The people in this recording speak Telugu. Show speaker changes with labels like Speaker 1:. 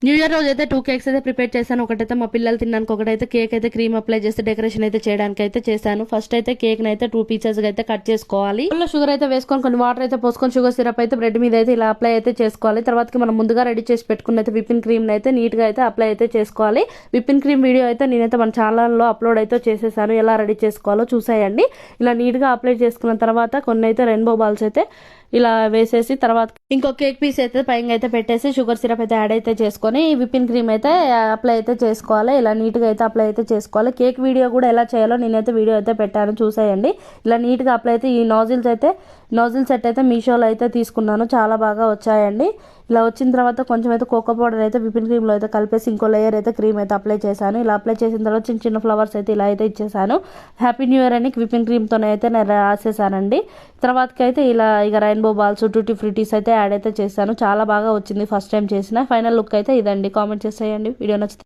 Speaker 1: న్యూ ఇయర్ రోజు అయితే 2 కేక్స్ అయితే ప్రిపేర్ చేశాను. ఒకటైతే మా పిల్లలు తినడానికి, ఒకటైతే కేక్ అయితే క్రీమ్ అప్లై చేస్తే డెకరేషన్ అయితే చేయడానికి అయితే చేశాను. ఫస్ట్ అయితే కేక్ అయితే 2 పీసెస్ అయితే కట్ చేసుకోవాలి. షుగర్ అయితే వేసుకొని కొన్ని వాటర్ అయితే పోసుకొని షుగర్ సిరప్ అయితే బ్రెడ్ మీద అయితే ఇలా అప్లై అయితే చేసుకోవాలి. తర్వాతకి మనం ముందుగా రెడీ చేసి పెట్టుకున్న అయితే విప్పింగ్ క్రీమ్ అయితే నీట్ గా అయితే అప్లై అయితే చేసుకోవాలి. విప్పింగ్ క్రీమ్ వీడియో అయితే నేనైతే మన ఛానల్లో అప్లోడ్ అయితే చేసేసాను. ఎలా రెడీ చేసుకోవాలో చూసేయండి. ఇలా నీట్ గా అప్లై చేసుకున్న తర్వాత కొన్ని అయితే రెయిన్బో బాల్స్ అయితే ఇలా వేసేసి తర్వాత ఇంకో కేక్ పీస్ అయితే పైన అయితే పెట్టేసి షుగర్ సిరప్ అయితే యాడ్ అయితే చేసుకొని విప్పింగ్ క్రీమ్ అయితే అప్లై అయితే చేసుకోవాలి. ఇలా నీట్ గా అయితే అప్లై అయితే చేసుకోవాలి. కేక్ వీడియో కూడా ఎలా చేయాలో నేనైతే వీడియో అయితే పెట్టాను, చూసేయండి. ఇలా నీట్ గా అప్లై అయితే ఈ నాజిల్ సెట్ అయితే మీషోలో అయితే తీసుకున్నాను. చాలా బాగా వచ్చాయండి. ఇలా వచ్చిన తర్వాత కొంచెం అయితే కోకో పౌడర్ అయితే విప్పింగ్ క్రీమ్ లో అయితే కలిపేసి ఇంకో లేయర్ అయితే క్రీమ్ అయితే అప్లై చేశాను. ఇలా అప్లై చేసిన తర్వాత చిన్న చిన్న ఫ్లవర్స్ అయితే ఇలా అయితే ఇచ్చేసాను. హ్యాపీ న్యూ ఇయర్ అని విప్పింగ్ క్రీమ్ తోనే అయితే నేను రాసేసానండి. తర్వాతకి అయితే ఇలా ఇక రెయిన్బో బాల్స్, టూటీ ఫ్రూటీస్ అయితే యాడ్ అయితే చేశాను. చాలా బాగా వచ్చింది ఫస్ట్ టైం చేసిన. ఫైనల్ లుక్ అయితే ఇదండి. కామెంట్ చేసేయండి వీడియో నచ్చితే.